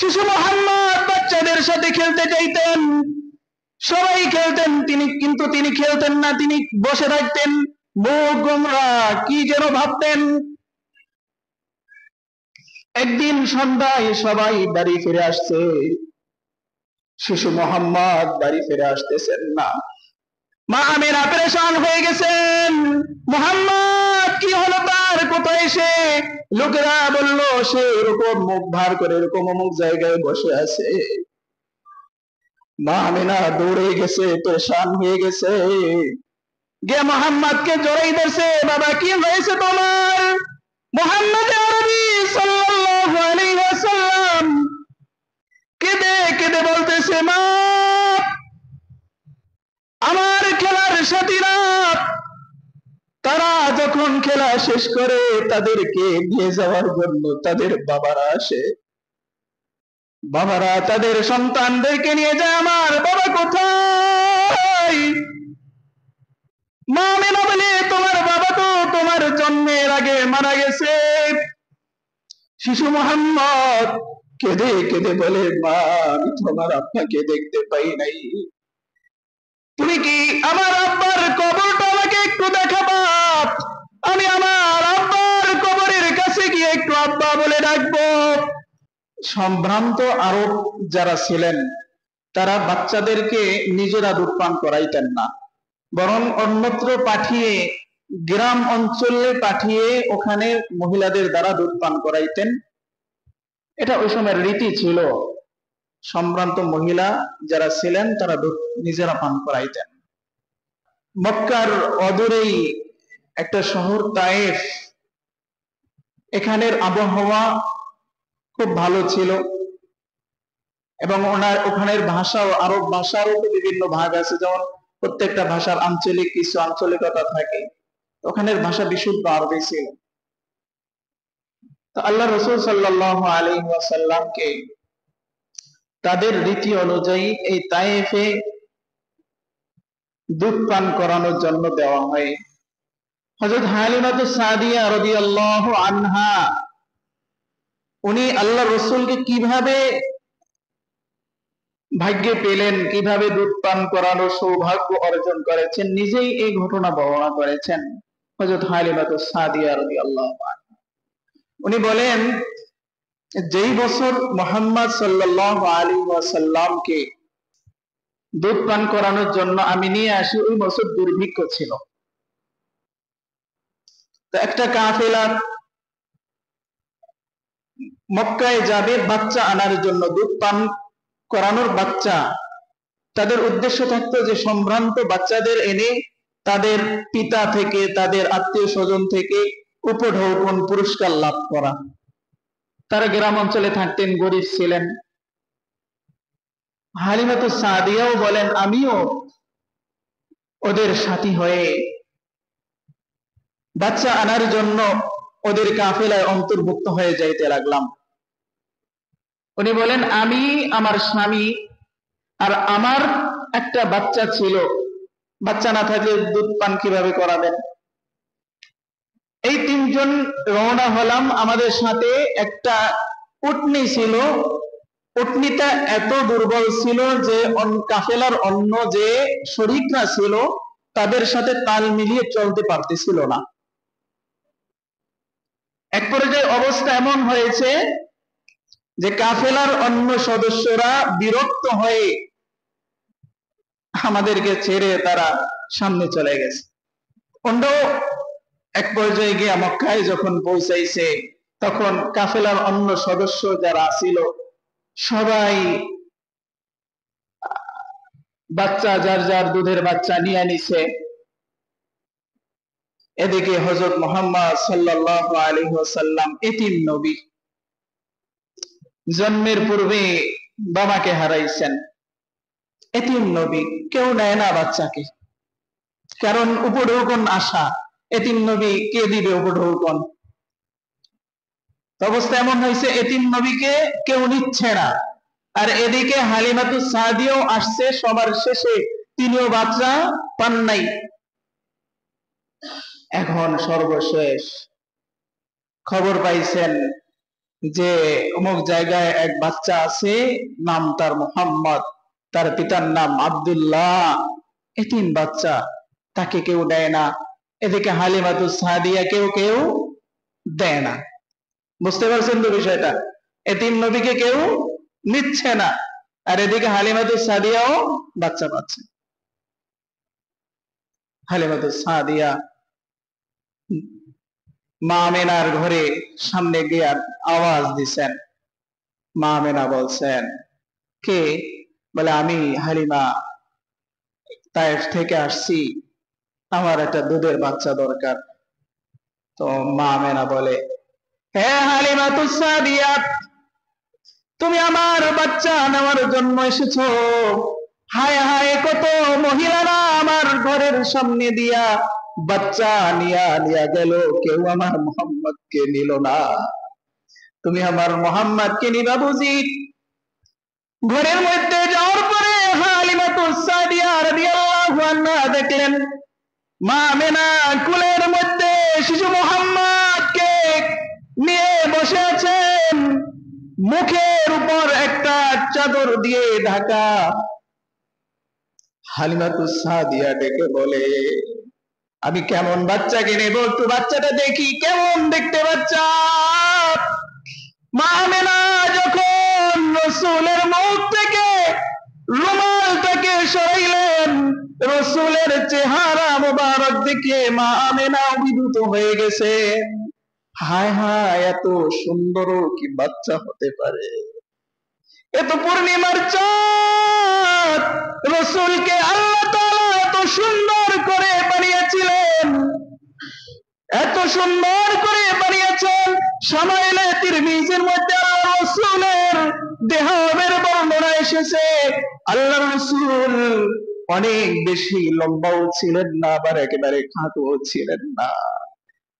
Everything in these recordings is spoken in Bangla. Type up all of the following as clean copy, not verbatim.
শিশু মোহাম্মদ বাচ্চাদের সাথে খেলতে চাইতেন, সবাই খেলতেন, তিনি খেলতেন না, তিনি বসে থাকতেন, মুখ গোমরা, কি যেন ভাবতেন। একদিন সন্ধ্যায় সবাই বাড়ি ফিরে আসছে, শিশু মোহাম্মদ বাড়ি ফিরে আসতেছেন না। মা আমিনা পেরেশান হয়ে গেছেন, মোহাম্মদ কি হলো তার, কোথায় সে? লোকেরা বলল সে এরকম মুখ ভার করে এরকম অমুক জায়গায় বসে আছে। মা আমিনা দৌড়ে গেছে, পেরেশান হয়ে গেছে, গিয়ে মোহাম্মদকে জড়াই ধরছে, বাবা কি হয়েছে তোমার? মুহাম্মদ আরবি সাল্লাল্লাহু আলাইহি ওয়াসাল্লাম কেঁদে কেঁদে বলতেছে, মা আমার খেলার সাথীরা তারা যখন খেলা শেষ করে তাদেরকে নিয়ে যাওয়ার জন্য তাদের বাবারা আসে, বাবারা তাদের সন্তানদেরকে নিয়ে যায়, আমার বাবা কোথায়? মা আমিনা বলে, তোমার বাবা তো তোমার জন্মের আগে মারা গেছে। শিশু মোহাম্মদ কেঁদে কেঁদে বলে, মা আমি তোমার আব্বাকে দেখতে পাই নাই, তুমি কি আমার আব্বার কবরটা আমাকে একটু দেখাবা? আমি আমার আব্বার কবরের কাছে গিয়ে একটু আব্বা বলে ডাকবো। সম্ভ্রান্ত আরব যারা ছিলেন তারা বাচ্চাদেরকে নিজেরা দুধ পান করাইতেন না, বরং অন্যত্র পাঠিয়ে, গ্রাম অঞ্চলে পাঠিয়ে ওখানে মহিলাদের দ্বারা দুধ পান করাইতেন। এটা ওই সময়ের রীতি ছিল। সম্ভ্রান্ত মহিলা যারা ছিলেন তারা দুধ নিজেরা পান করাইতেন। মক্কার অদূরেই একটা শহর তায়েফ, এখানের আবহাওয়া খুব ভালো ছিল এবং ওখানের ভাষাও, আরব ভাষারও বিভিন্ন ভাগ আছে, যেমন প্রত্যেকটা ভাষার আঞ্চলিক কিছু আঞ্চলিকতা থাকে, ওখানের ভাষা বিশুদ্ধ আরবি ছিল। তো আল্লাহ রাসূল সাল্লাল্লাহু আলাইহি ওয়াসাল্লামকে তাদের রীতি অনুযায়ী এই তায়েফে দুধ পান করানোর জন্য দেওয়া হয়। হযরত হালিমাতুস সাদিয়া রাদিয়াল্লাহু আনহা উনি আল্লাহ রাসূলকে কিভাবে ভাগ্যে পেলেন, কিভাবে দুধ পান করানোর সৌভাগ্য অর্জন করেছেন, নিজেই এই ঘটনা বর্ণনা করেছেন হযরত হালিমাতুস সাদিয়া রাদিয়াল্লাহু আনহা। উনি বলেন, যেই বছর মুহাম্মদ সাল্লাল্লাহু আলাইহি ওয়াসাল্লামকে দুধ পান করানোর জন্য আমি নিয়ে আসি, ওই বছর দুর্ভিক্ষ ছিল। তো একটা কাফেলা মক্কায় যাবে বাচ্চা আনার জন্য, দুধ পান করানোর বাচ্চা। তাদের উদ্দেশ্য থাকতো যে সম্ভ্রান্ত বাচ্চাদের এনে তাদের পিতা থেকে, তাদের আত্মীয় স্বজন থেকে উপঢৌকন পুরস্কার লাভ করা। তারা গ্রাম অঞ্চলে থাকতেন, গরিব ছিলেন। হালিমাতুস সাদিয়াও বলেন, আমিও ওদের সাথী হয়ে বাচ্চা আনার জন্য ওদের কাফেলায় অন্তর্ভুক্ত হয়ে যাইতে লাগলাম। উনি বলেন, আমি, আমার স্বামী আর আমার একটা বাচ্চা ছিল, বাচ্চা না থাকলে দুধ পান কিভাবে করাবেন? এই তিনজন রওনা হলাম। আমাদের সাথে একটা উটনি ছিল, উটনিটা এত দুর্বল ছিল যে কাফেলার অন্য যে শরীকরা ছিল তাদের সাথে তাল মিলিয়ে চলতে পারতেছিল না। এক পর্যায়ে অবস্থা এমন হয়েছে যে কাফেলার অন্য সদস্যরা বিরক্ত হয়ে আমাদেরকে ছেড়ে তারা সামনে চলে গেছে। অন্য এক পর্যায়ে গিয়ে মক্কায় যখন পৌঁছাইছে, তখন কাফেলার অন্য সদস্য যারা ছিল সবাই বাচ্চা, যার যার দুধের বাচ্চা নিয়ে নিছে। এদিকে হযরত মুহাম্মদ সাল্লাল্লাহু আলাইহি ওয়াসাল্লাম এতিম নবী, জন্মের পূর্বে বাবাকে হারাইছেন, এতিম নবী, কেউ নেয় না বাচ্চাকে, কারণ উপঢৌকন আশা, এতিম নবী কে দিবে উপঢৌকন? অবস্থা এমন হয়েছে এতিম নবীকে কেউ নিচ্ছে না। আর এদিকে হালিমাতুস সাদিয়াও আসছে সবার শেষে, তিনিও বাচ্চা পান নাই। এখন সর্বশেষ খবর পাইছেন যে অমুক জায়গায় এক বাচ্চা আছে, নাম তার মোহাম্মদ, তার পিতার নাম আব্দুল্লাহ, এতিম বাচ্চা, তাকে কেউ দেয় না। এদিকে হালিমাতুস সাদিয়া কেউ কেউ দেয় না। বুঝতে পারছেন তো বিষয়টা? এতিম নবীকে কেউ নিচ্ছে না, আর এদিকে হালিমাতুস সাদিয়াও বাচ্চা পাচ্ছে। হালিমাতুস সাদিয়া মা আমেনার ঘরে সামনে গিয়ে আওয়াজ দিছেন। মা আমেনা বলছেন, কে? বলে, আমি হালিমা, তায়েফ থেকে আসছি, আমার একটা দুধের বাচ্চা দরকার। তো মা আমেনা বলে, হে হালিমাতুস সাদিয়া, তুমি আমার বাচ্চা নেওয়ার জন্য এসেছো? হায় হায়, কত মহিলারা আমার ঘরের সামনে দিয়া বাচ্চা নিয়া নিয়া গেল, কেউ আমার মোহাম্মদকে নিল না, তুমি আমার মোহাম্মদকে নিবা বুঝি? ঘরের মধ্যে যাওয়ার পরে হালিমাতুস সাদিয়া রাদিয়াল্লাহু আনহা দেখলেন মা আমেনা কুলের মধ্যে শিশু মোহাম্মদকে নিয়ে বসে আছেন, মুখের উপর একটা চাদর দিয়ে ঢাকা। হালিমাতুস সাদিয়া ডেকে বলে, আমি কেমন বাচ্চাকে নেব, একটু বাচ্চাটা দেখি, কেমন দেখতে বাচ্চা। মা আমেনা যখন রাসূলের মুখ থেকে রুমালটাকে সরাইলেন, রাসূলের চেহারা মোবারক দেখে মা আমেনা অভিভূত হয়ে গেছে। হায় হায়, এত সুন্দরও কি বাচ্চা হতে পারে? এত পূর্ণিমার চাঁদ রাসূলকে আল্লাহ তাআলা এত সুন্দর করে বানিয়েছিলেন, এত সুন্দর করে বানিয়েছেন। শামাইলে তিরমিজির মধ্যে রাসূলের দেহের বর্ণনা এসেছে, আল্লাহ রাসূল অনেক বেশি লম্বাও ছিলেন না, আবার একেবারে খাটোও ছিলেন না।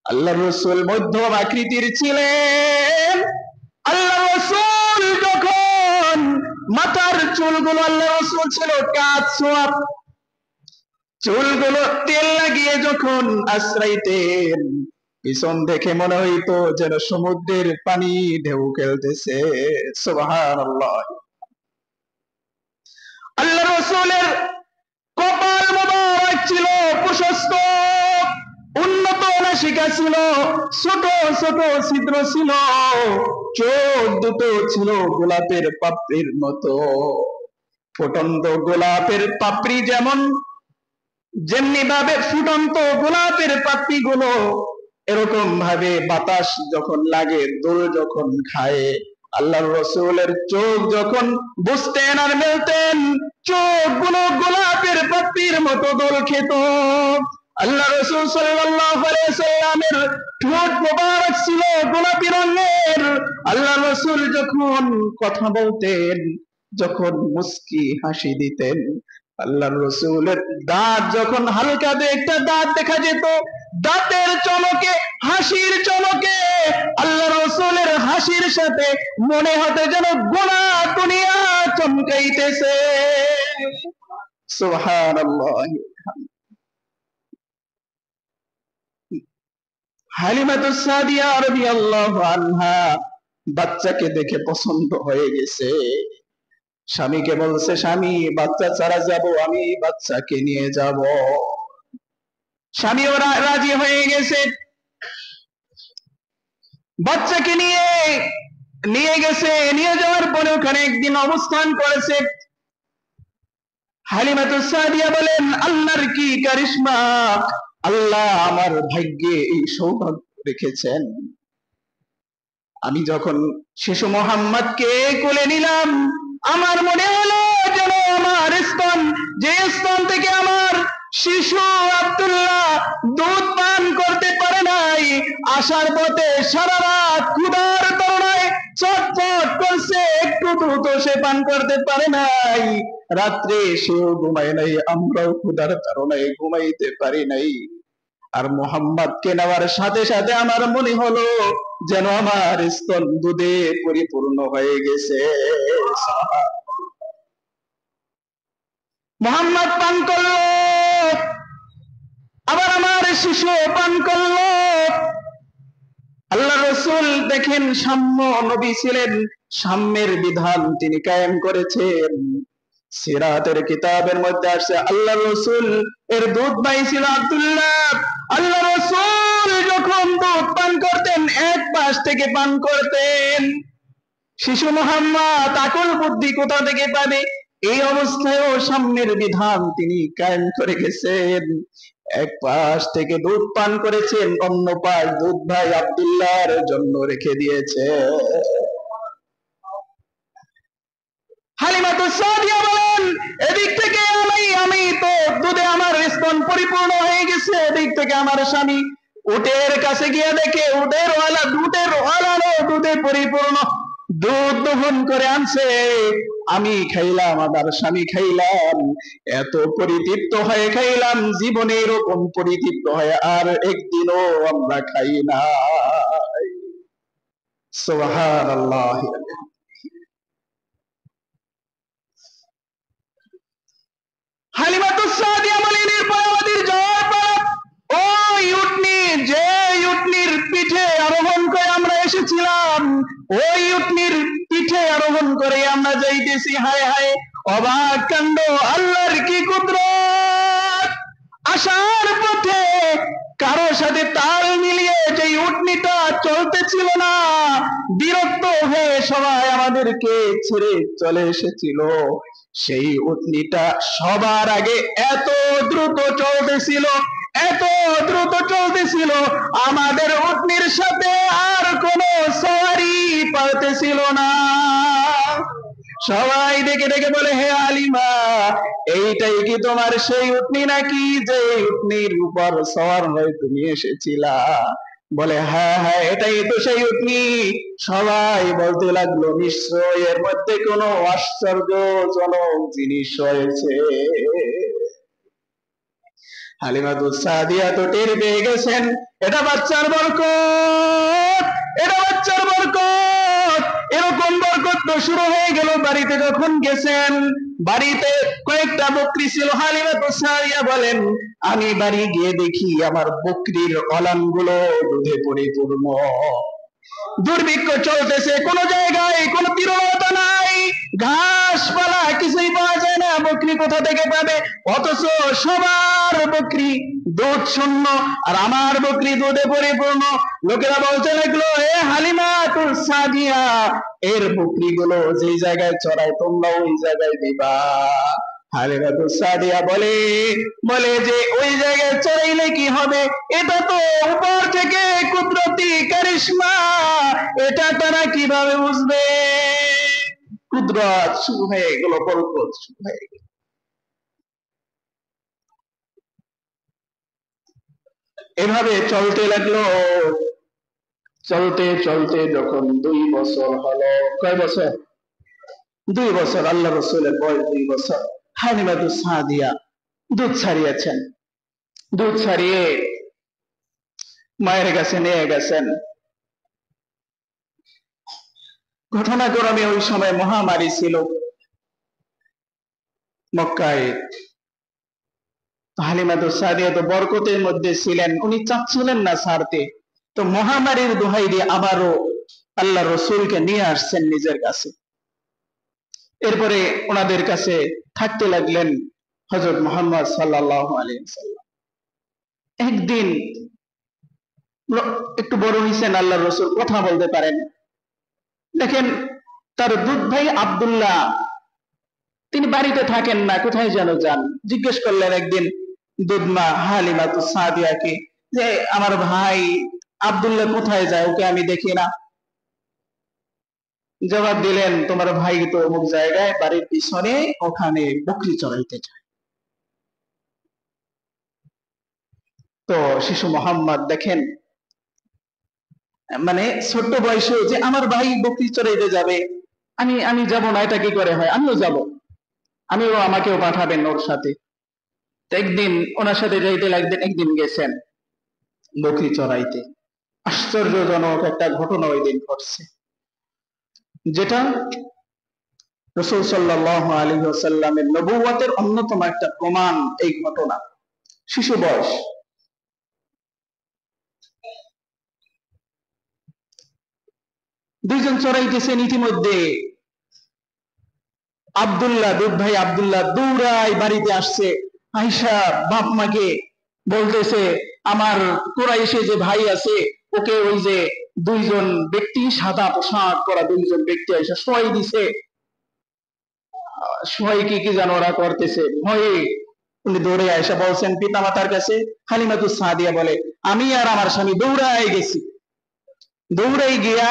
আল্লাহ রাসূল মধ্যম আকৃতির ছিলেন। আল্লাহ রাসূল যখন মাথার চুলগুলো, আল্লাহ রাসূল ছিল কাজ সোয়াব, চুলগুলো তেল লাগিয়ে যখন আশ্রাইতেন, পিছন দেখে মনে হইতো যেন সমুদ্রের পানি ঢেউ খেলতেছে। সুবহানাল্লাহ। আল্লাহ রাসূলের কপাল মোবারক ছিল প্রশস্ত, উন্নত নাসিকা ছিল, ছোট ছোট ছিদ্র ছিল, চোখ দুটো ছিল গোলাপের পাপড়ির মতো। ফুটন্ত গোলাপের পাপড়ি যেমনি ভাবে ফুটন্ত গোলাপের পাপড়ি গুলো এরকম ভাবে বাতাস যখন লাগে, দোল যখন খায়, আল্লাহর রাসূলের চোখ যখন বুঝতেন আর মেলতেন, চোখগুলো গোলাপের পাপড়ির মতো দোল খেত। আল্লাহ রাসূল সাল্লাল্লাহু আলাইহি ওয়াসাল্লামের ঠোঁট মোবারক ছিল গোলাপি রঙের। আল্লাহ রাসূল যখন কথা বলতেন, যখন মুস্কি হাসি দিতেন, আল্লাহর রাসূলের দাঁত যখন হালকা একটা দাঁত দেখা যেত, দাঁতের চমকে, হাসির চমকে আল্লাহর রাসূলের হাসির সাথে মনে হতে যেন গোটা দুনিয়া চমকাইতেছে। সুবহানাল্লাহ। হালিমাতুস সাদিয়া রাদিয়াল্লাহু আনহা বাচ্চাকে দেখে পছন্দ হয়ে গেছে। স্বামীকে বলছে, স্বামী, বাচ্চা ছাড়া যাব, আমি বাচ্চাকে নিয়ে যাব। স্বামীও রাজি হয়ে গেছে, বাচ্চাকে নিয়ে গেছে। নিয়ে যাওয়ার পরে ওখানে একদিন অবস্থান করেছে। হালিমাতুস সাদিয়া বলেন, আল্লাহর কি কারিশমা, আল্লাহ আমার ভাগ্যে এই সৌভাগ্য রেখেছেন। আমি যখন শিশু মোহাম্মদকে কোলে নিলাম, আমার মনে হলো যেন আমার স্তন, যে স্তন থেকে আমার শিশু আব্দুল্লাহ দুধ পান করতে পারে নাই, আসার পথে সারা রাত ক্ষুধার তরণায় ছটফট করছে, একটু দুধ সে পান করতে পারে নাই। রাত্রে সেও ঘুমায় নাই, আমরাও ক্ষুধার তরণায় ঘুমাইতে পারি নাই। আর মোহাম্মদকে নেওয়ার সাথে সাথে আমার মনে হলো যেন আমার স্তন দুধে পরিপূর্ণ হয়ে গেছে। মোহাম্মদ পান করলো, আবার আমার শিশু পান করলো। আল্লাহ রসুল দেখেন সাম্য নবী ছিলেন, সাম্যের বিধান তিনি কায়েম করেছেন। সিরাতের কিতাবের মধ্যে আসছে আল্লাহ রসুল এর দুধ ভাই ছিল আব্দুল্লাহ। আল্লাহ রসুল যখন দুধ পান করতেন এক পাশ থেকে পান করতেন। শিশু মোহাম্মদ আকল বুদ্ধি কোথা থেকে পাবে? এই অবস্থায়ও সাম্যের বিধান তিনি কায়েম করে গেছেন। এক পাশ থেকে দুধ পান করেছেন, অন্য পাশ দুধ ভাই আব্দুল্লাহর জন্য রেখে দিয়েছে। হালিমাতুস সাদিয়া বলেন, এদিক থেকে আমি তো দুধে আমার স্তন পরিপূর্ণ হয়ে গেছে, এদিক থেকে আমার স্বামী উটের কাছে গিয়ে দেখে উটের ওয়ালারও দুধে পরিপূর্ণ, দুধ দহন করে আনছে। আমি খাইলাম, আমার স্বামী খাইলাম, এত পরিতৃপ্ত হয়ে খাইলাম, জীবনে এরকম পরিতৃপ্ত হয়ে আর একদিনও আমরা খাই না। সুবহানাল্লাহ। হালিমাতুস সাদিয়া বলেন, এরপর আমাদের যাওয়ার পর ওই উটনি, যে উটনির পিঠে আরোহণ করে আমরা এসেছিলাম, ওই উটনির পিঠে আরোহণ করে আমরা যাইতেছি। হায় হায়, অবাক কাণ্ড, আল্লাহর কি কুদরত! আসার পথে কারো সাথে তাল মিলিয়ে যে উটনিটা চলতেছিল না, বিরক্ত হয়ে সবাই আমাদেরকে ছেড়ে চলে এসেছিল। সেই উটনিটা সবার আগে এত দ্রুত চলতেছিল, এত দ্রুত চলতেছিল, আমাদের উটনির সাথে আর কোনো সওয়ারি পারতেছিল না। সবাই দেখে দেখে বলে, হে আলিমা, এইটাই কি তোমার সেই উটনি নাকি যে উটনির উপর সওয়ার হয়ে তুমি এসেছিলা? বলে, হ্যাঁ হ্যাঁ, এটাই তো সেই উটনি। সবাই বলতে লাগলো, নিশ্চয় এর মধ্যে কোনো আশ্চর্যজনক জিনিস রয়েছে। হালিমাতুস সাদিয়া তো টের পেয়ে গেছেন, এটা বাচ্চার বরকত, এটা বাচ্চার বরকত। এরকম বরকত তো শুরু হয়ে গেল। বাড়িতে যখন গেছেন, বাড়িতে কয়েকটা বকরি ছিল। হালিমাতুস সাদিয়া বলেন, আমি বাড়ি গিয়ে দেখি আমার বকরির অলানগুলো দুধে পরিপূর্ণ। দুর্ভিক্ষ চলতেছে, কোন জায়গায় কোন তীরলতা নাই, ঘাসপালা কিছুই পাওয়া যায় না, বকরি কোথা থেকে পাবে? অথচ সবার বকরি দুধ শূন্য, আর আমার বকরি দুধে পরিপূর্ণ। লোকেরা বলতে লাগলো, এ হালিমাতুস সাদিয়া, এর বকরি গুলো যেই জায়গায় চড়ায় তোমরা ওই জায়গায় দিবা। হালিমাতুস সাদিয়া বলে যে ওই জায়গায় চড়াইলে কি হবে? এটা তো উপর থেকে কুদরতি কারিশমা, এটা তারা কিভাবে বুঝবে? কুদরত শুরু হয়ে গেল, বরকত শুরু হয়ে গেল। এভাবে চলতে লাগলো। চলতে চলতে যখন 2 বছর হলো, কয় বছর? 2 বছর, আল্লাহ রাসূলের বয়স 2 বছর। হালিমাতুস সাদিয়া দুধ ছাড়িয়েছেন, দুধ ছাড়িয়ে মায়ের কাছে নিয়ে গেছেন। ঘটনাক্রমে ওই সময় মহামারী ছিল মক্কায়। হালিমাতুস সাদিয়া তো বরকতের মধ্যে ছিলেন, উনি চাচ্ছিলেন না ছাড়তে। তো মহামারীর দোহাই দিয়ে আবারও আল্লাহ রসুলকে নিয়ে আসছেন নিজের কাছে। এরপরে ওনাদের কাছে থাকতে লাগলেন হযরত মুহাম্মদ সাল্লাল্লাহু আলাইহি ওয়াসাল্লাম। একদিন একটু বড় হয়েছেন, আল্লাহ রসুল কথা বলতে পারেন। দেখেন তার দুধ ভাই আব্দুল্লাহ, তিনি বাড়িতে থাকেন না, কোথায় যেন যান। জিজ্ঞেস করলেন একদিন দুধ মা হালিমাতুস সাদিয়াকে যে আমার ভাই আব্দুল্লাহ কোথায় যায়, ওকে আমি দেখি না। জবাব দিলেন, তোমার ভাই তো অমুক জায়গায় বাড়ির পিছনে, ওখানে বকরি চড়াইতে যায়। তো শিশু মোহাম্মদ দেখেন, মানে ছোট্ট বয়সে যে আমার ভাই বকরি চড়াইতে যাবে, আমি যাব না, এটা কি করে হয়? আমিও যাব, আমাকেও পাঠাবেন ওর সাথে। একদিন ওনার সাথে যাইতে লাগবেন। একদিন গেছেন বকরি চড়াইতে। আশ্চর্যজনক একটা ঘটনা ওই দিন ঘটছে, যেটা রাসূল সাল্লাল্লাহু আলাইহি ওয়াসাল্লামের নবুয়তের অন্যতম একটা প্রমাণ। এই ঘটনা, শিশু বয়স। দুইজন চড়াইতেছেন। ইতিমধ্যে আব্দুল্লাহ, দুধ ভাই আব্দুল্লাহ দৌড়াই বাড়িতে আসছে। আয়েশা বাপ মাকে বলতেছে, আমার কুরাইশে যে ভাই আছে ওকে ওই যে দুইজন ব্যক্তি, সাদা পোশাক পরা দুইজন ব্যক্তি আয়েশা শোয়াই দিছে। শোয়াই কি কি যেন ওরা করতেছে, ভয়ে উনি দৌড়ে আয়েশা বলছেন পিতামাতার কাছে। হালিমাতুস সাদিয়া বলে, আমি আর আমার স্বামী দৌড়াই গেছি। দৌড়াই গিয়া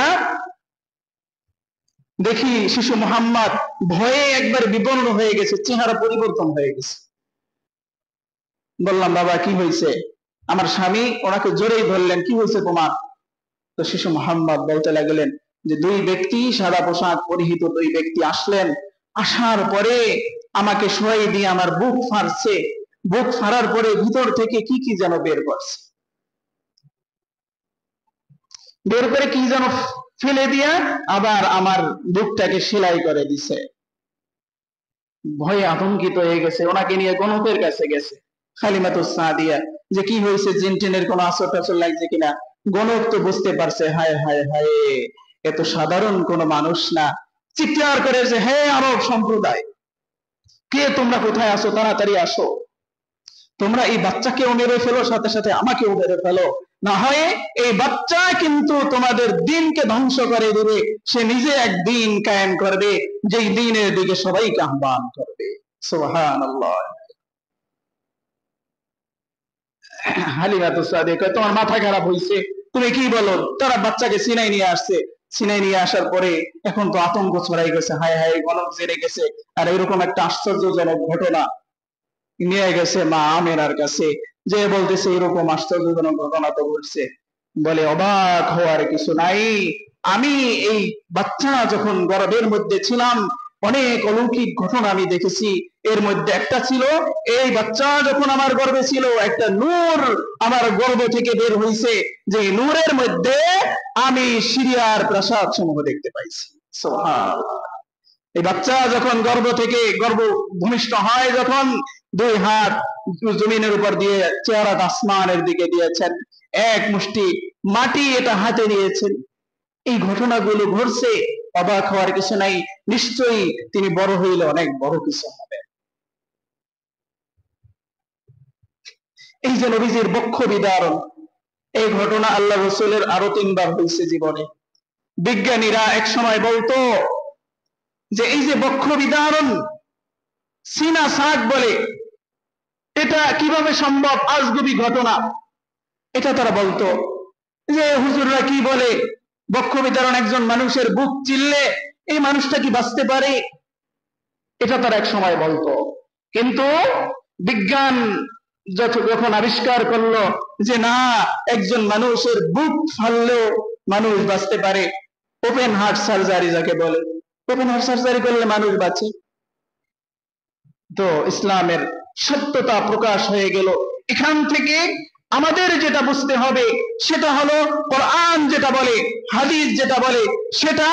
দেখি শিশু মোহাম্মদ ভয়ে একবার বিবর্ণ হয়ে গেছে, চেহারা পরিবর্তন হয়ে গেছে। বললাম, বাবা কি হয়েছে? আমার স্বামী ওনাকে জোরেই ধরলেন, কি হয়েছে তোমার? তো শিশু মোহাম্মদ বলতে লাগলেন যে দুই ব্যক্তি, সাদা পোশাক পরিহিত দুই ব্যক্তি আসলেন। আসার পরে আমাকে শোয়াই দিয়ে আমার বুক ফাড়ছে। বুক ফাড়ার পরে ভিতর থেকে কি কি যেন বের করছে, বের করে কি যেন ফেলে দিয়া আবার আমার বুকটাকে সেলাই করে দিছে। ভয়ে আতঙ্কিত হয়ে গেছে, ওনাকে নিয়ে গণকের কাছে গেছে হালিমাতুস সাদিয়া, যে কি হয়েছে, জিনটিনের কোনো আসর টাসর লাগছে কিনা। গণক তো বুঝতে পারছে, হায় হায় হায়, এত সাধারণ কোনো মানুষ না। চিৎকার করেছে, হে আরব সম্প্রদায়, কে তোমরা, কোথায় আসো, তাড়াতাড়ি আসো। তোমরা এই বাচ্চাকেও মেরে ফেলো, সাথে সাথে আমাকেও মেরে ফেলো, না হয় এই বাচ্চা কিন্তু তোমাদের দিনকে ধ্বংস করে দিবে। সে নিজে এক দিন কায়েম করবে, যেই দিনের দিকে সবাইকে আহ্বান করবে। সুবহানাল্লাহ। হালিমাতুস সাদিয়া কয়, তোমার মাথা খারাপ হইছে, তুমি কি বলো? তারা বাচ্চাকে সিনাই নিয়ে আসছে। সিনাই নিয়ে আসার পরে এখন তো আতঙ্ক ছড়াই গেছে, হায় হায় গণক জেনে গেছে। আর এরকম একটা আশ্চর্যজনক ঘটনা নিয়ে গেছে মা আমেনার কাছে, যে বলতেছে এরকম আশ্চর্যজনক ঘটনা তো ঘটছে। বলে, অবাক হওয়ার কিছু নাই, আমি এই বাচ্চা যখন গর্ভের মধ্যে ছিলাম অনেক অলৌকিক ঘটনা আমি দেখেছি। এর মধ্যে একটা ছিল, এই বাচ্চা যখন আমার গর্ভে ছিল একটা নূর আমার গর্ভ থেকে বের হয়েছে, যে নূরের মধ্যে আমি সিরিয়ার প্রাসাদ সমূহ দেখতে পাইছি। সুবহানাল্লাহ। এই বাচ্চা যখন গর্ভ থেকে গর্ভ ভূমিষ্ঠ হয়, যখন দুই হাত জমিনের উপর দিয়ে চেহারাটা আসমানের দিকে দিয়েছেন, এক মুষ্টি মাটি এটা হাতে নিয়েছেন, এই ঘটনাগুলো ঘটছে। অবাক হওয়ার কিছু নাই, নিশ্চয়ই তিনি বড় হইলে অনেক বড় কিছু হবে। এই যে নবীজির বক্ষ বিদারণ, এই ঘটনা আল্লাহ রাসূলের আরো 3 বার হয়েছে জীবনে। বিজ্ঞানীরা এক সময় বলতো যে এই যে বক্ষ বিদারণ, সিনা সাক বলে, এটা কিভাবে সম্ভব, আজগুবি ঘটনা। এটা তারা বলতো যে হুজুররা কি বলে, বক্ষ বিদারণ, একজন মানুষের বুক চিল্লে এই মানুষটা কি বাঁচতে পারে? এটা তারা এক সময় বলতো। কিন্তু বিজ্ঞান যখন আবিষ্কার করলো যে না, একজন মানুষের বুক ফাললেও মানুষ বাঁচতে পারে, ওপেন হার্ট সার্জারি যাকে বলে, ওপেন হার্ট সার্জারি করলে মানুষ বাঁচে, তো ইসলামের সত্যতা প্রকাশ হয়ে গেল। এখান থেকে আমাদের যেটা বুঝতে হবে সেটা হলো, কোরআন যেটা বলে, হাদিস যেটা বলে, সেটা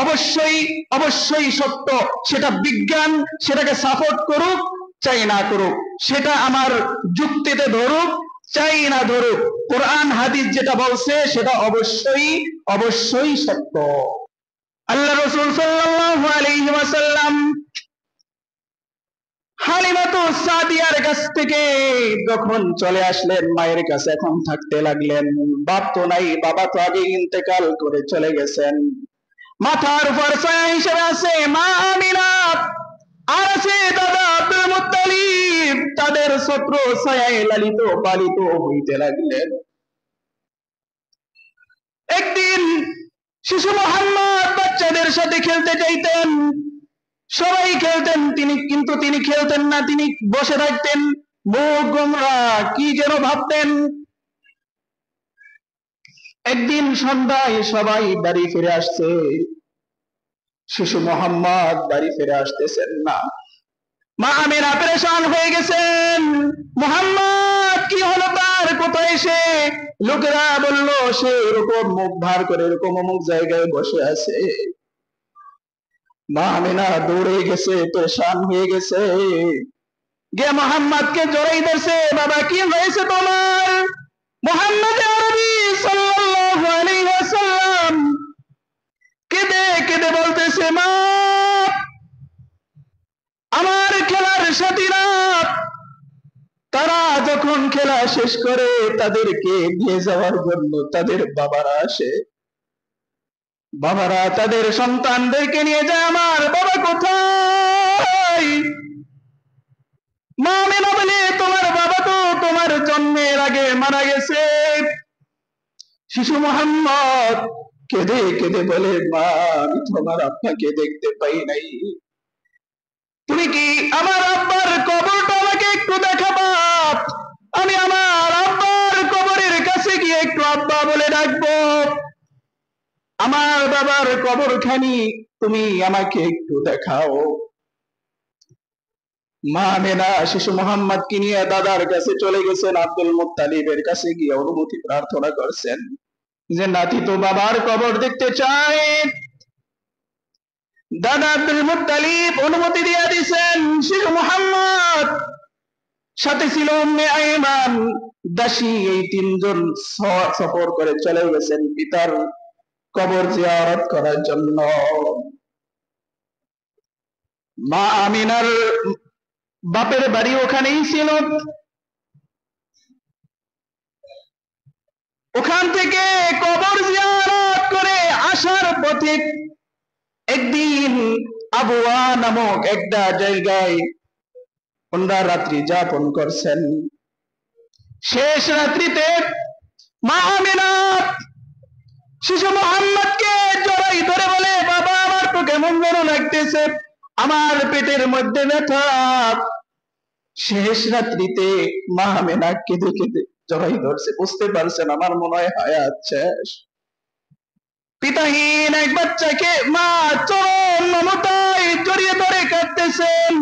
অবশ্যই অবশ্যই সত্য। সেটা বিজ্ঞান সেটাকে সাপোর্ট করুক চাই না করুক, সেটা আমার যুক্তিতে ধরুক চাই না ধরুক, কোরআন হাদিস যেটা বলছে সেটা অবশ্যই অবশ্যই সত্য। আল্লাহ রাসূল সাল্লাল্লাহু আলাইহি ওয়াসাল্লাম হালিমাতুস সাদিয়ার কাছ থেকে যখন চলে আসলেন মায়ের কাছে, এখন থাকতে লাগলেন। বাপ তো নাই, বাবা তো আগে ইন্তেকাল করে চলে গেছেন। মাথার উপর ছায়া হিসেবে আছে মা আমিনা, আর আছে দাদা আব্দুল মুত্তালিব, তাদের ছত্র ছায়ায় লালিত পালিত হইতে লাগলেন। একদিন শিশু মোহাম্মদ বাচ্চাদের সাথে খেলতে যাইতেন, সবাই খেলতেন, কিন্তু তিনি খেলতেন না, তিনি বসে থাকতেন, মুখ গোমরা, কি যেন ভাবতেন। একদিন সন্ধ্যায় সবাই বাড়ি ফিরে আসছে, শিশু মোহাম্মদ বাড়ি ফিরে আসতেছেন না। মা আমিনা পেরেশান হয়ে গেছেন, মোহাম্মদ কি হলো তার, কোথায় সে? লোকেরা বলল সে এরকম মুখ ভার করে এরকম অমুক জায়গায় বসে আছে। মা আমিনা দৌড়ে গেছে, পেরেশান হয়ে গেছে, গিয়ে মোহাম্মদকে জড়াই ধরছে, বাবা কি হয়েছে তোমার? মোহাম্মদ আরবি সাল্লাল্লাহু আলাইহি ওয়াসাল্লাম কেঁদে কেঁদে বলতেছে, মা আমার খেলার সাথীরা তারা যখন খেলা শেষ করে তাদেরকে নিয়ে যাওয়ার জন্য তাদের বাবারা আসে, বাবারা তাদের সন্তানদেরকে নিয়ে যায়, আমার বাবা কোথায়? মা আমিনা বলে, তোমার বাবা তো তোমার জন্মের আগে মারা গেছে। শিশু মুহাম্মদ কেঁদে কেঁদে বলে, মা আমি তোমার আব্বাকে দেখতে পাই নাই, তুমি কি আমার আব্বার কবরটা আমাকে একটু দেখাবা? আমি আমার আব্বার কবরের কাছে গিয়ে একটু আব্বা বলে ডাকবো, আমার বাবার কবরখানি তুমি আমাকে একটু দেখাও। মা আমিনা শিশু মুহাম্মদকে নিয়ে দাদার কাছে চলে গেছেন, আব্দুল মুত্তালিবের কাছে গিয়ে অনুমতি প্রার্থনা করছেন যে নাতি তো বাবার কবর দেখতে চায়। দাদা আব্দুল মুত্তালিব অনুমতি দিয়ে দিয়েছেন। শিশু মুহাম্মদ সাথে ছিল উম্মে আইমান, দাসী, এই তিনজন সফর করে চলে গেছেন পিতার কবর জিয়ারত করার জন্য। মা আমিনার বাপের বাড়ি ওখানেই ছিল। ওখান থেকে কবর জিয়ারত করে আসার পথে একদিন আবওয়া নামক একটা জায়গায় ওনারা রাত্রি যাপন করছেন। শেষ রাত্রিতে মা আমিনা শিশু মুহাম্মদকে জড়াই ধরে বলে, বাবা আমার তো কেমন যেন লাগতেছে, আমার পেটের মধ্যে ব্যথা। শেষ রাত্রিতে মা আমিনা কেঁদে কেঁদে জড়াই ধরছে, বুঝতে পারছেন আমার মনে হয় হায়াত শেষ। পিতাহীন এক বাচ্চাকে মা চরম মমতায় জড়িয়ে ধরে কাঁদতেছেন।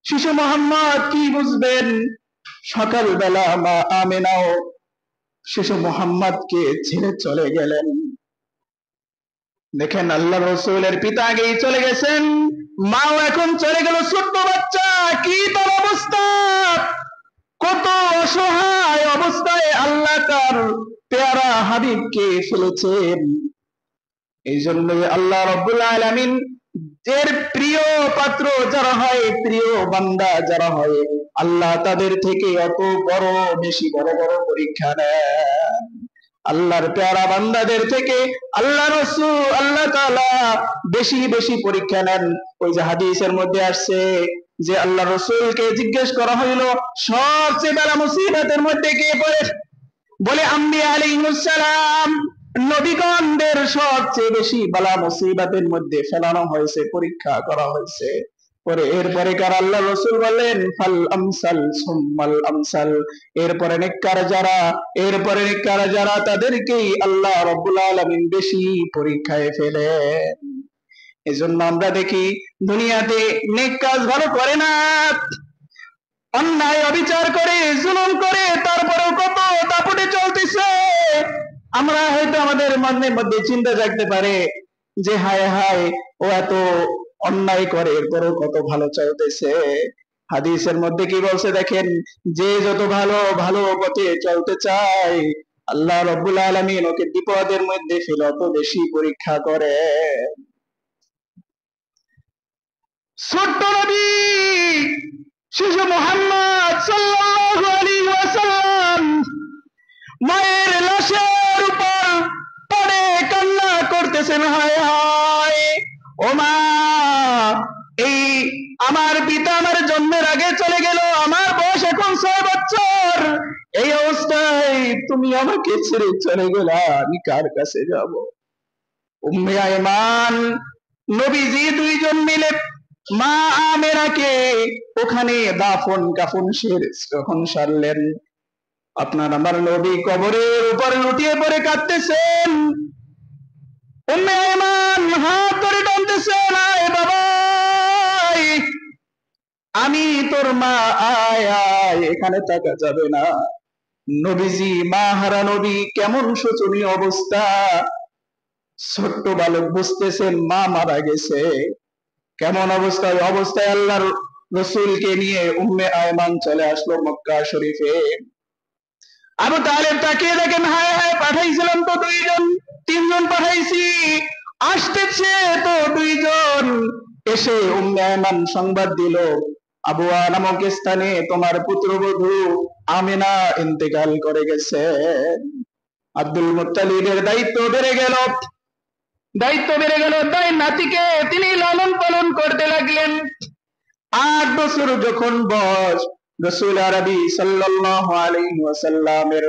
শিশু মুহাম্মদ কি বুঝবেন? সকালবেলা মা আমিনাও শিশু মুহাম্মদকে ছেড়ে চলে গেলেন। দেখেন আল্লাহ রাসূলের পিতা আগেই চলে গেছেন, মাও এখন চলে গেল। ছোট্ট বাচ্চা, কি তার অবস্থা, কত অসহায় অবস্থায় আল্লাহ তার পেয়ারা হাবিবকে ফেলেছেন। এই জন্যই আল্লাহ রাব্বুল আলামিন এর প্রিয় পাত্র যারা হয়, প্রিয় বান্দা যারা হয়, আল্লাহ তাদের থেকে অত বড় বেশি বড় বড় পরীক্ষা নেন। আল্লাহর পেয়ারা বান্দাদের থেকে আল্লাহ রাসূল আল্লাহ তাআলা বেশি বেশি পরীক্ষা নেন। ওই যে হাদিসের মধ্যে আসছে যে আল্লাহ রাসূলকে জিজ্ঞেস করা হইল সবচেয়ে বড় মুসিবতের মধ্যে কে পড়ে? বলে আম্বিয়া আলাইহিস সালাম, নবীগণদের সবচেয়ে বেশি বালা মুসিবতের মধ্যে ফেলানো হয়েছে, পরীক্ষা করা হয়েছে। পরে এরপরে কার? আল্লাহ রাসূল বলেন ফাল আমসাল সুম্মাল আমসাল, এরপরে নেককার যারা, এরপরে নেককার যারা, তাদেরকেই আল্লাহ রাব্বুল আলামিন বেশি পরীক্ষায় ফেলেন। এজন্য আমরা দেখি দুনিয়াতে নেক কাজ ভালো করে না, অন্যায় অবিচার করে, জুলুম করে, তারপরেও কত দাপটে চলতেছে। আমরা হয়তো আমাদের মনের মধ্যে চিন্তা জাগতে পারে যে হায় হায় ও এত অন্যায় করে এরপরও কত ভালো চলতেছে। হাদিসের মধ্যে কি বলছে দেখেন, যে যত ভালো ভালো পথে চলতে চায় আল্লাহ রাব্বুল আলামিন ওকে বিপদের মধ্যে ফেলে অত বেশি পরীক্ষা করে। ছোট্ট নবী শিশু মুহাম্মদ সাল্লাল্লাহু আলাইহি ওয়াসাল্লাম মায়ের লাশের উপর পড়ে কান্না করতেছেন, হায় হায় ও মা, এই আমার পিতা আমার জন্মের আগে চলে গেল, আমার বয়স এখন 6 বছর, এই অবস্থায় তুমি আমাকে ছেড়ে চলে গেলা, আমি কার কাছে যাব? উম্মে আয়মান নবীজি দুইজন মিলে মা আমেনাকে ওখানে দাফন কাফন যখন সারলেন, আপনার আমার নবী কবরের উপরে লুটিয়ে পড়ে কাঁদতেছেন। উম্মে আয়মান হাত ধরে টানতেছেন, আয় বাবা, আমি তোর মা, আয় আয়, এখানে থাকা যাবে না। নবীজি মা হারা নবী, কেমন শোচনীয় অবস্থা। ছোট্ট বালক বুঝতেছেন মা মারা গেছে, কেমন অবস্থায় অবস্থায় আল্লাহর রাসূলকে নিয়ে উম্মে আয়মান চলে আসলো মক্কা শরীফে। আবু তালেব তাকিয়ে দেখেন, হায় হায়, পাঠাইছিলাম তো 2 জন 3 জন পাঠাইছি, আসতেছে তো দুইজন, এসে উম্মে আয়মান সংবাদ দিল, আবুয়া নামক স্থানে তোমার পুত্রবধূ আমিনা ইন্তেকাল করে গেছে। আব্দুল মুত্তালিবের দায়িত্ব বেড়ে গেল, তাই নাতিকে তিনি লালন পালন করতে লাগলেন। 8 বছর যখন বয়স, রাসূল আরবি সাল্লাল্লাহু আলাইহি ওয়াসাল্লামের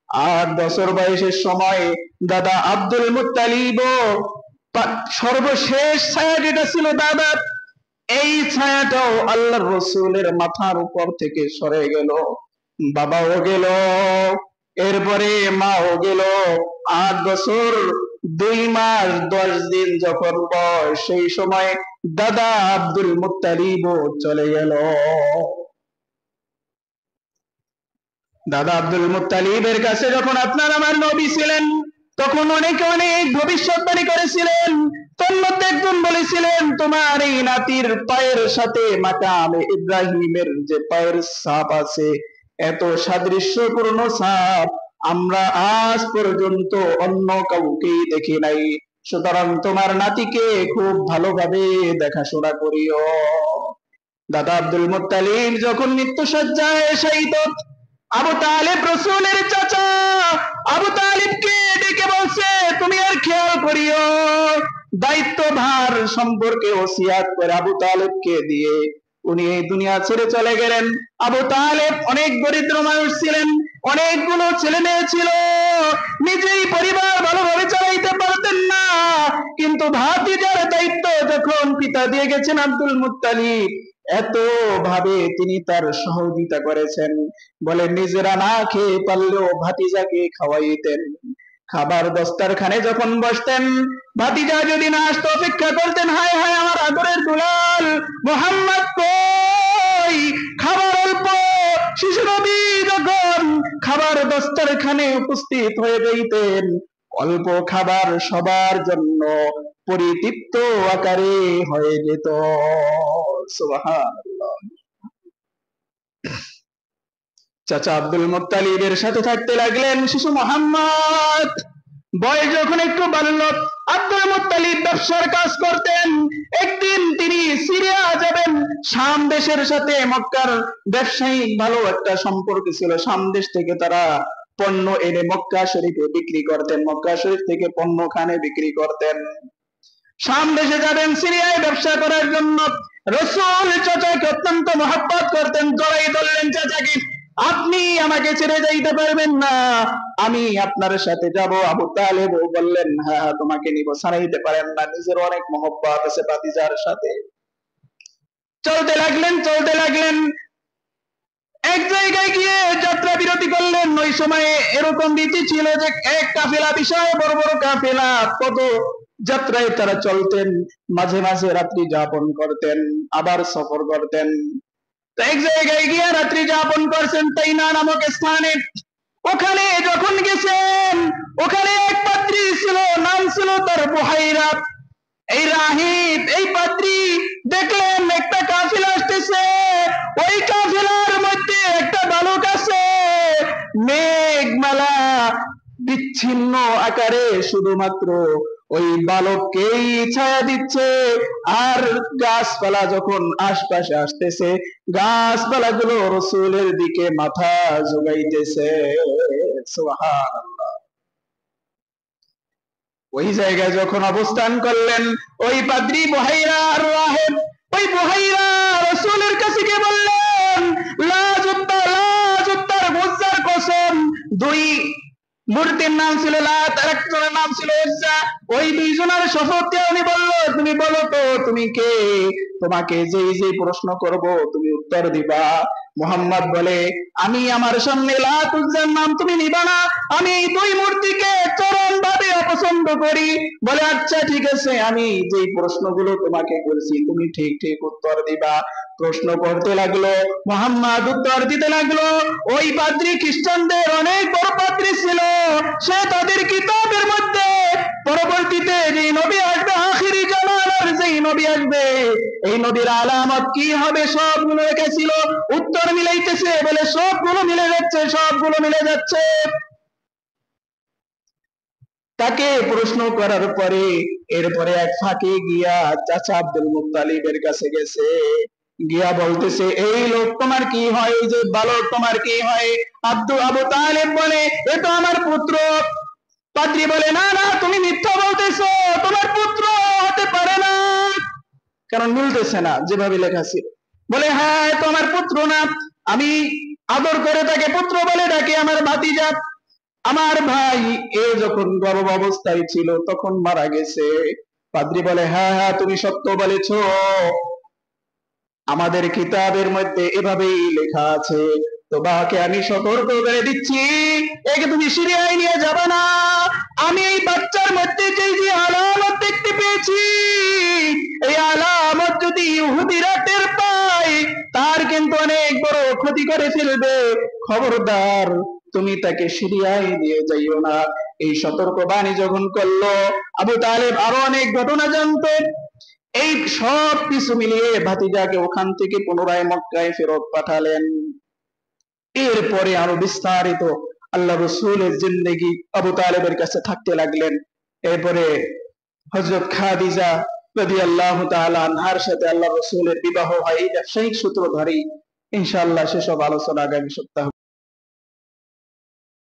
8 বছর বয়সের সময় দাদা আব্দুল মুত্তালিব সর্বশেষ ছায়া যেটা ছিল দাদার, এই ছায়াটাও আল্লাহর রসুলের মাথার উপর থেকে সরে গেল। বাবাও গেল, এরপরে মাও গেল। 8 বছর 2 মাস 10 দিন যখন বয়স, সেই সময় দাদা আব্দুল মুত্তালিব চলে গেল। দাদা আব্দুল মুত্তালিবের কাছে যখন আপনার আমার নবী ছিলেন, তখন অনেকে অনেক ভবিষ্যৎবাণী করেছিলেন। তোর মধ্যে একজন বলেছিলেন, তোমার এই নাতির পায়ের সাথে মাকামে ইব্রাহিমের যে পায়ের ছাপ আছে, এত সাদৃশ্যপূর্ণ ছাপ আমরা আজ পর্যন্ত অন্য কাউকেই দেখি নাই। সুতরাং তোমার নাতিকে খুব ভালোভাবে দেখাশোনা করিও। দাদা আব্দুল মুত্তালিব যখন মৃত্যুশয্যায় শায়িত, আবু তালেব রাসূলের চাচা আবু তালিবকে ডেকে বলছে, তুমি আর খেয়াল করিও। দায়িত্বভার সম্পর্কে ওসিয়াত করে আবু তালেবকে দিয়ে উনি এই দুনিয়া ছেড়ে চলে গেলেন। আবু তালেব অনেক দরিদ্র মানুষ ছিলেন, অনেকগুলো ছেলে মেয়ে ছিল, নিজেই পরিবার ভালোভাবে চালাইতে পারতেন না। কিন্তু ভাতিজার দায়িত্ব যখন পিতা দিয়ে গেছেন আব্দুল মুত্তালিব, এত ভাবে তিনি তার সহযোগিতা করেছেন, বলে নিজেরা না খেয়ে পারলেও ভাতিজাকে খাওয়াইতেন। খাবার দস্তারখানে যখন বসতেন, ভাতিজা যদি না আসতো অপেক্ষা করতেন, হায় হায় আমার আদরের দুলাল মোহাম্মদ কই, খাবার অল্প। শিশু নবী যখন খাবার দস্তারখানে উপস্থিত হয়ে যাইতেন, অল্প খাবার সবার জন্য পরিতৃপ্ত আকারে হয়ে যেত। সুবহানাল্লাহ। চাচা আব্দুল মুত্তালিবের সাথে থাকতে লাগলেন শিশু মোহাম্মদ। বয়স যখন একটু বাড়ল, আব্দুল মুত্তালিব ব্যবসার কাজ করতেন। একদিন তিনি সিরিয়া যাবেন, শাম দেশের সাথে মক্কার ব্যবসায়িক ভালো একটা সম্পর্ক ছিল। শাম দেশ থেকে তারা পণ্য এনে মক্কা শরীফে বিক্রি করতেন, মক্কা শরীফ থেকে পণ্য খানে বিক্রি করতেন। শাম দেশে যাবেন সিরিয়ায় ব্যবসা করার জন্য। রাসূল চাচাকে অত্যন্ত মহব্বত করতেন, জড়াই ধরলেন চাচাকে, আপনি আমাকে ছেড়ে যাইতে পারবেন না, আমি আপনার সাথে যাব। আবু তালেব বললেন, হ্যাঁ তোমাকে নিব, ছাড়াইতে পারেন না, নিজের অনেক মহব্বত আছে ভাতিজার সাথে। চলতে লাগলেন। এক জায়গায় গিয়ে যাত্রা বিরতি করলেন। ওই সময়ে এরকম রীতি ছিল যে এক কাফেলা, বিশাল বড় বড় কাফেলা, কত যাত্রায় তারা চলতেন, মাঝে মাঝে রাত্রি যাপন করতেন, আবার সফর করতেন। তো এক জায়গায় গিয়ে রাত্রি যাপন করছেন তাইনা নামক স্থানে। ওখানে যখন গেছেন, ওখানে এক পাত্রী ছিল, নাম ছিল তার বুহাইরা। এই রাহিব, এই পাত্রী দেখলেন একটা কাফেলা আসতেছে, ওই কাফেলার মধ্যে একটা বালক আছে, মেঘমালা বিচ্ছিন্ন আকারে শুধুমাত্র ওই বালককেই ছায়া দিচ্ছে। আর গাছপালা যখন আশপাশে আসতেছে, গাছপালাগুলো রাসূলের দিকে মাথা ঝুঁকাইতেছে। সুবহানাল্লাহ। ওই জায়গায় যখন অবস্থান করলেন, ওই পাদ্রী বুহাইরা আর রাহিব, ওই বুহাইরা রাসূলের কাছে গিয়ে বললেন, লাজ উত্তার উজ্জার কসম, দুই মূর্তির নাম ছিল লাত, আর একজনের নাম ছিল উজ্জা, ওই দুইজনের শপথ দিয়ে উনি বলল, তুমি বলো তো তুমি কে, তোমাকে যেই প্রশ্ন করব তুমি উত্তর দিবা। মুহাম্মদ বলে, আমি আমার সামনে লাত উজ্জার নাম তুমি নিবা না, আমি এই দুই মূর্তিকে চরম ভাবে অপছন্দ করি। বলে আচ্ছা ঠিক আছে, আমি যেই প্রশ্নগুলো তোমাকে করছি তুমি ঠিক ঠিক উত্তর দিবা। প্রশ্ন করতে লাগলো, মুহাম্মদ উত্তর দিতে লাগলো। ওই পাদ্রী খ্রিস্টানদের অনেক বড় পাদ্রী ছিল, সে তাদের কিতাবের মধ্যে পরবর্তীতে যে নবী আসবে, আখিরি জামানার যেই নবী আসবে, এই নবীর আলামত কি হবে সবগুলো রেখেছিল। উত্তর মিলাইতেছে, বলে সবগুলো মিলে যাচ্ছে। তাকে প্রশ্ন করার পরে এরপরে এক ফাঁকে গিয়া চাচা আব্দুল মুত্তালিবের কাছে গেছে, গিয়া বলতেছে এই লোক তোমার কি হয়, এই যে বালক তোমার কি হয়? আবু তালেব বলে এ তো আমার পুত্র। পাদ্রী বলে না না তুমি মিথ্যা বলতেছো, তোমার পুত্র হতে পারে না, কারণ মিলতেছে না যেভাবে লেখা ছিল। বলে হ্যাঁ তো আমার পুত্র না, আমি আদর করে তাকে পুত্র বলে ডাকি, আমার ভাতিজা। আমার ভাই এ যখন গর্ভ অবস্থায় ছিল তখন মারা গেছে। পাদ্রী বলে হ্যাঁ হ্যাঁ তুমি সত্য বলেছ, আমাদের কিতাবের মধ্যে এভাবেই লেখা আছে। তো বাবাকে আমি সতর্ক করে দিচ্ছি, একে তুমি সিরিয়ায় নিয়ে যাবে না। আমি এই বাচ্চার মধ্যে যে আলামত দেখতে পেয়েছি, এই আলামত যদি ইহুদিরা টের পায় তার কিন্তু অনেক বড় ক্ষতি করে ফেলবে, খবরদার তুমি তাকে সিরিয়ায় নিয়ে যাইও না। এই সতর্ক বাণী যখন করলো, আবু তালেব আরো অনেক ঘটনা জানতো। এই সব কিছু মিলিয়ে ভাতিজাকে ওখান থেকে পুনরায় মক্কায় ফেরত পাঠালেন। এরপরে আরো বিস্তারিত আল্লাহ রসুলের জিন্দেগি আবু তালেবের কাছে থাকতে লাগলেন। এরপরে হযরত খাদিজা রাদিয়াল্লাহু তাআলা আনহার সাথে আল্লাহ রসুলের বিবাহ হয়, এই ব্যবসায়িক সূত্র ধরেই। ইনশাআল্লাহ সেসব আলোচনা আগামী সপ্তাহে।